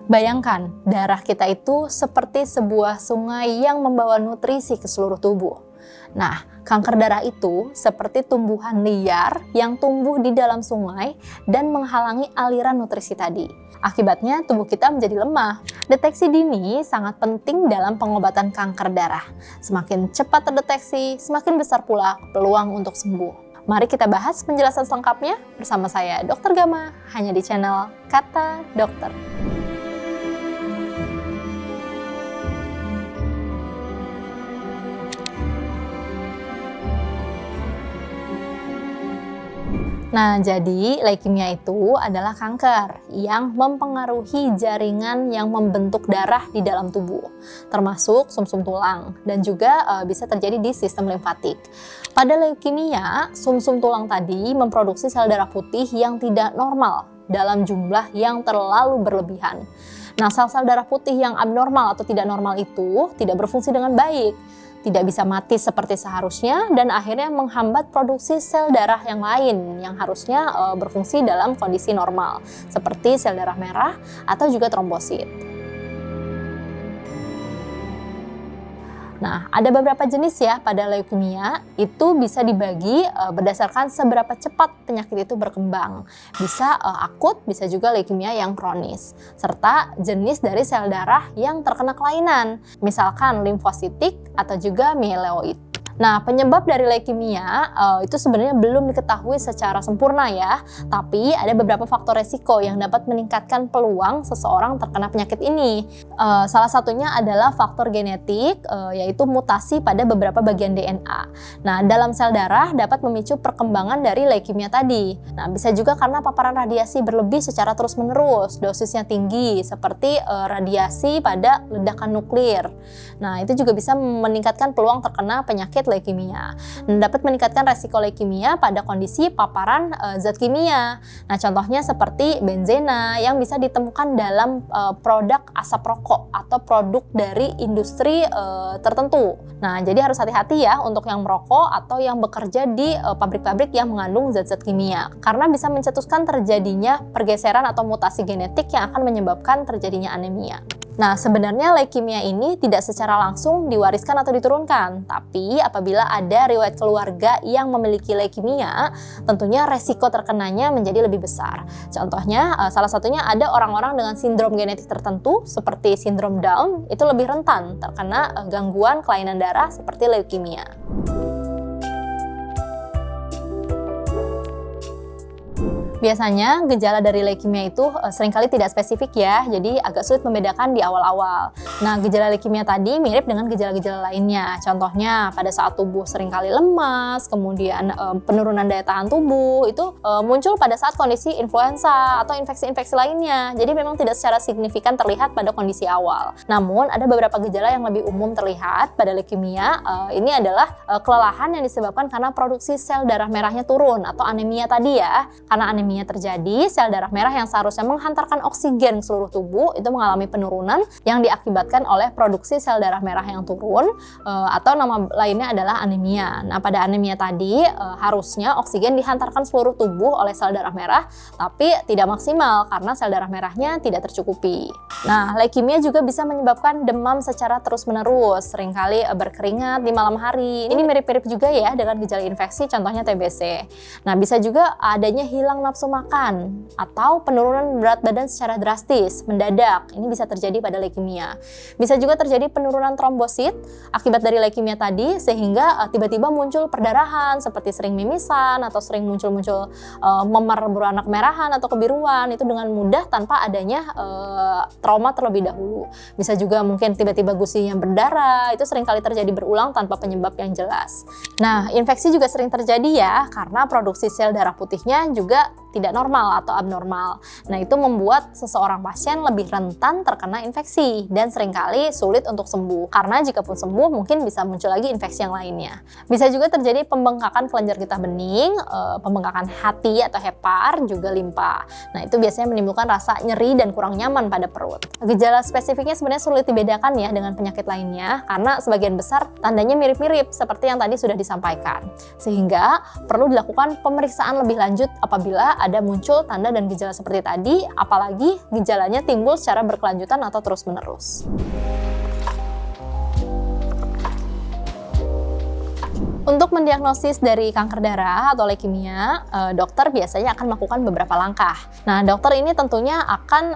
Bayangkan, darah kita itu seperti sebuah sungai yang membawa nutrisi ke seluruh tubuh. Nah, kanker darah itu seperti tumbuhan liar yang tumbuh di dalam sungai dan menghalangi aliran nutrisi tadi. Akibatnya tubuh kita menjadi lemah. Deteksi dini sangat penting dalam pengobatan kanker darah. Semakin cepat terdeteksi, semakin besar pula peluang untuk sembuh. Mari kita bahas penjelasan selengkapnya bersama saya, Dr. Gama, hanya di channel Kata Dokter. Nah, jadi leukemia itu adalah kanker yang mempengaruhi jaringan yang membentuk darah di dalam tubuh, termasuk sumsum tulang, dan juga bisa terjadi di sistem limfatik. Pada leukemia, sumsum tulang tadi memproduksi sel darah putih yang tidak normal dalam jumlah yang terlalu berlebihan. Nah, sel-sel darah putih yang abnormal atau tidak normal itu tidak berfungsi dengan baik, tidak bisa mati seperti seharusnya, dan akhirnya menghambat produksi sel darah yang lain yang harusnya berfungsi dalam kondisi normal, seperti sel darah merah atau juga trombosit. Nah, ada beberapa jenis ya pada leukemia, itu bisa dibagi berdasarkan seberapa cepat penyakit itu berkembang. Bisa akut, bisa juga leukemia yang kronis. Serta jenis dari sel darah yang terkena kelainan, misalkan limfositik atau juga mieloid. Nah, penyebab dari leukemia itu sebenarnya belum diketahui secara sempurna ya, tapi ada beberapa faktor resiko yang dapat meningkatkan peluang seseorang terkena penyakit ini. Salah satunya adalah faktor genetik, yaitu mutasi pada beberapa bagian DNA. Nah, dalam sel darah dapat memicu perkembangan dari leukemia tadi. Nah, bisa juga karena paparan radiasi berlebih secara terus-menerus, dosisnya tinggi, seperti radiasi pada ledakan nuklir. Nah, itu juga bisa meningkatkan peluang terkena penyakit leukemia. Dan dapat meningkatkan resiko leukemia pada kondisi paparan zat kimia. Nah, contohnya seperti benzena yang bisa ditemukan dalam produk asap rokok atau produk dari industri tertentu. Nah, jadi harus hati-hati ya untuk yang merokok atau yang bekerja di pabrik-pabrik yang mengandung zat-zat kimia, karena bisa mencetuskan terjadinya pergeseran atau mutasi genetik yang akan menyebabkan terjadinya anemia. Nah, sebenarnya leukemia ini tidak secara langsung diwariskan atau diturunkan, tapi apabila ada riwayat keluarga yang memiliki leukemia, tentunya resiko terkenanya menjadi lebih besar. Contohnya, salah satunya ada orang-orang dengan sindrom genetik tertentu, seperti sindrom Down, itu lebih rentan terkena gangguan kelainan darah seperti leukemia. Biasanya gejala dari leukemia itu seringkali tidak spesifik ya, jadi agak sulit membedakan di awal-awal. Nah, gejala leukemia tadi mirip dengan gejala-gejala lainnya. Contohnya pada saat tubuh seringkali lemas, kemudian penurunan daya tahan tubuh itu muncul pada saat kondisi influenza atau infeksi-infeksi lainnya. Jadi memang tidak secara signifikan terlihat pada kondisi awal. Namun ada beberapa gejala yang lebih umum terlihat pada leukemia. Ini adalah kelelahan yang disebabkan karena produksi sel darah merahnya turun atau anemia tadi ya. Karena anemia terjadi, sel darah merah yang seharusnya menghantarkan oksigen ke seluruh tubuh itu mengalami penurunan yang diakibatkan oleh produksi sel darah merah yang turun, atau nama lainnya adalah anemia. Nah, pada anemia tadi harusnya oksigen dihantarkan seluruh tubuh oleh sel darah merah, tapi tidak maksimal karena sel darah merahnya tidak tercukupi. Nah, leukemia juga bisa menyebabkan demam secara terus-menerus, seringkali berkeringat di malam hari. Ini mirip-mirip juga ya dengan gejala infeksi, contohnya TBC. Nah, bisa juga adanya hilang nafsu makan atau penurunan berat badan secara drastis, mendadak. Ini bisa terjadi pada leukemia. Bisa juga terjadi penurunan trombosit akibat dari leukemia tadi, sehingga tiba-tiba muncul perdarahan seperti sering mimisan atau sering muncul-muncul memar beranak merahan atau kebiruan, itu dengan mudah tanpa adanya trauma terlebih dahulu. Bisa juga mungkin tiba-tiba gusinya berdarah, itu seringkali terjadi berulang tanpa penyebab yang jelas. Nah, infeksi juga sering terjadi ya, karena produksi sel darah putihnya juga tidak normal atau abnormal. Nah, itu membuat seseorang pasien lebih rentan terkena infeksi dan seringkali sulit untuk sembuh, karena jika pun sembuh mungkin bisa muncul lagi infeksi yang lainnya. Bisa juga terjadi pembengkakan kelenjar getah bening, pembengkakan hati atau hepar, juga limpa. Nah, itu biasanya menimbulkan rasa nyeri dan kurang nyaman pada perut. Gejala spesifiknya sebenarnya sulit dibedakan ya dengan penyakit lainnya, karena sebagian besar tandanya mirip-mirip seperti yang tadi sudah disampaikan. Sehingga perlu dilakukan pemeriksaan lebih lanjut apabila jika ada muncul tanda dan gejala seperti tadi, apalagi gejalanya timbul secara berkelanjutan atau terus-menerus. Untuk mendiagnosis dari kanker darah atau leukemia, dokter biasanya akan melakukan beberapa langkah. Nah, dokter ini tentunya akan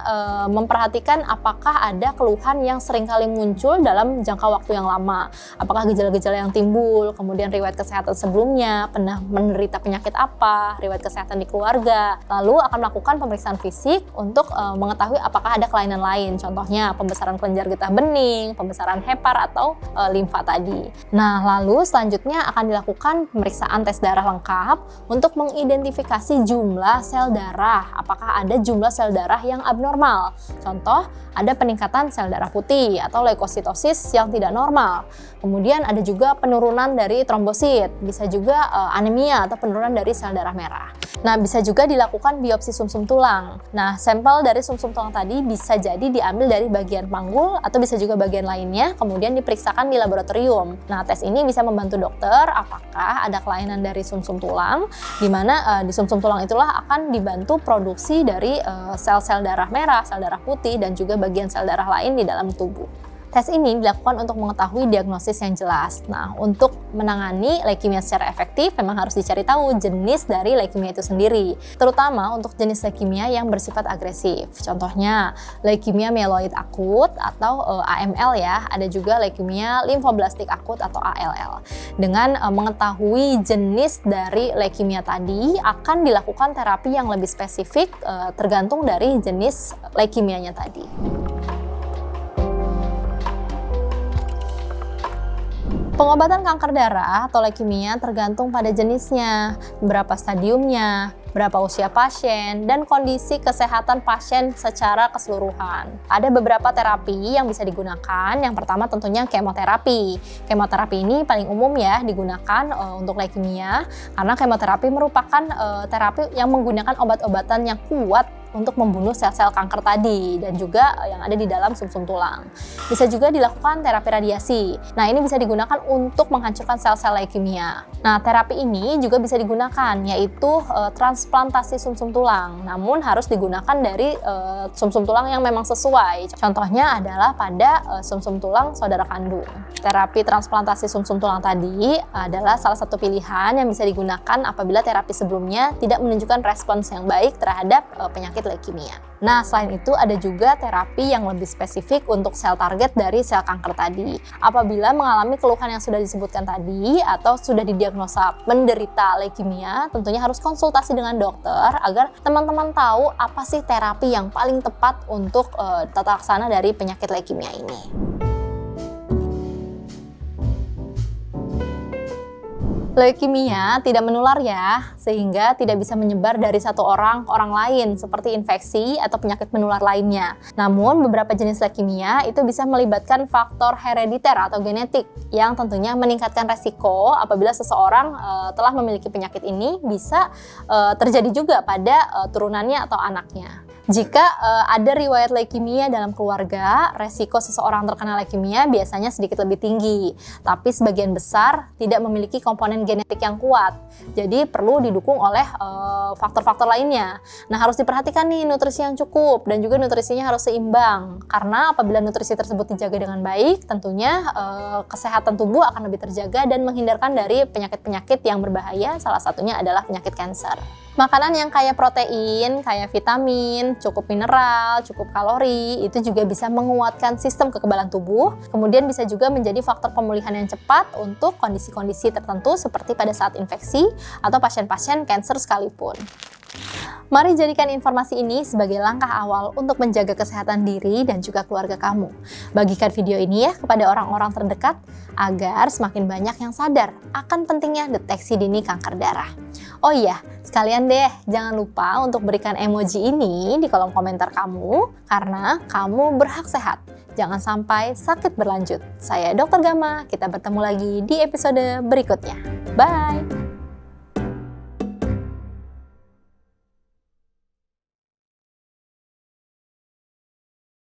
memperhatikan apakah ada keluhan yang seringkali muncul dalam jangka waktu yang lama. Apakah gejala-gejala yang timbul, kemudian riwayat kesehatan sebelumnya, pernah menderita penyakit apa, riwayat kesehatan di keluarga. Lalu akan melakukan pemeriksaan fisik untuk mengetahui apakah ada kelainan lain. Contohnya pembesaran kelenjar getah bening, pembesaran hepar atau limfa tadi. Nah, lalu selanjutnya akan dilakukan pemeriksaan tes darah lengkap untuk mengidentifikasi jumlah sel darah. Apakah ada jumlah sel darah yang abnormal? Contoh, ada peningkatan sel darah putih atau leukositosis yang tidak normal. Kemudian ada juga penurunan dari trombosit, bisa juga anemia atau penurunan dari sel darah merah. Nah, bisa juga dilakukan biopsi sumsum tulang. Nah, sampel dari sumsum tulang tadi bisa jadi diambil dari bagian panggul atau bisa juga bagian lainnya, kemudian diperiksakan di laboratorium. Nah, tes ini bisa membantu dokter apakah ada kelainan dari sumsum tulang, di mana di sumsum tulang itulah akan dibantu produksi dari sel-sel darah merah, sel darah putih, dan juga bagian sel darah lain di dalam tubuh. Tes ini dilakukan untuk mengetahui diagnosis yang jelas. Nah, untuk menangani leukemia secara efektif, memang harus dicari tahu jenis dari leukemia itu sendiri, terutama untuk jenis leukemia yang bersifat agresif. Contohnya, leukemia mieloid akut atau AML ya, ada juga leukemia limfoblastik akut atau ALL. Dengan mengetahui jenis dari leukemia tadi, akan dilakukan terapi yang lebih spesifik tergantung dari jenis leukemianya tadi. Pengobatan kanker darah atau leukemia tergantung pada jenisnya, berapa stadiumnya, berapa usia pasien, dan kondisi kesehatan pasien secara keseluruhan. Ada beberapa terapi yang bisa digunakan. Yang pertama tentunya kemoterapi. Kemoterapi ini paling umum ya digunakan untuk leukemia, karena kemoterapi merupakan terapi yang menggunakan obat-obatan yang kuat untuk membunuh sel-sel kanker tadi dan juga yang ada di dalam sumsum tulang. Bisa juga dilakukan terapi radiasi. Nah, ini bisa digunakan untuk menghancurkan sel-sel leukemia. Nah, terapi ini juga bisa digunakan, yaitu transplantasi sumsum tulang. Namun harus digunakan dari sumsum tulang yang memang sesuai. Contohnya adalah pada sumsum tulang saudara kandung. Terapi transplantasi sumsum tulang tadi adalah salah satu pilihan yang bisa digunakan apabila terapi sebelumnya tidak menunjukkan respons yang baik terhadap penyakit leukemia. Nah, selain itu ada juga terapi yang lebih spesifik untuk sel target dari sel kanker tadi. Apabila mengalami keluhan yang sudah disebutkan tadi atau sudah didiagnosa menderita leukemia, tentunya harus konsultasi dengan dokter agar teman-teman tahu apa sih terapi yang paling tepat untuk tata laksana dari penyakit leukemia ini. Leukemia tidak menular ya, sehingga tidak bisa menyebar dari satu orang ke orang lain seperti infeksi atau penyakit menular lainnya. Namun beberapa jenis leukemia itu bisa melibatkan faktor herediter atau genetik yang tentunya meningkatkan resiko apabila seseorang telah memiliki penyakit ini bisa terjadi juga pada turunannya atau anaknya. Jika ada riwayat leukemia dalam keluarga, resiko seseorang terkena leukemia biasanya sedikit lebih tinggi, tapi sebagian besar tidak memiliki komponen genetik yang kuat. Jadi perlu didukung oleh faktor-faktor lainnya. Nah, harus diperhatikan nih nutrisi yang cukup dan juga nutrisinya harus seimbang. Karena apabila nutrisi tersebut dijaga dengan baik, tentunya kesehatan tubuh akan lebih terjaga dan menghindarkan dari penyakit-penyakit yang berbahaya, salah satunya adalah penyakit kanker. Makanan yang kaya protein, kaya vitamin, cukup mineral, cukup kalori, itu juga bisa menguatkan sistem kekebalan tubuh. Kemudian bisa juga menjadi faktor pemulihan yang cepat untuk kondisi-kondisi tertentu seperti pada saat infeksi atau pasien-pasien kanker sekalipun. Mari jadikan informasi ini sebagai langkah awal untuk menjaga kesehatan diri dan juga keluarga kamu. Bagikan video ini ya kepada orang-orang terdekat agar semakin banyak yang sadar akan pentingnya deteksi dini kanker darah. Oh iya, sekalian deh jangan lupa untuk berikan emoji ini di kolom komentar kamu karena kamu berhak sehat. Jangan sampai sakit berlanjut. Saya Dr. Gama, kita bertemu lagi di episode berikutnya. Bye!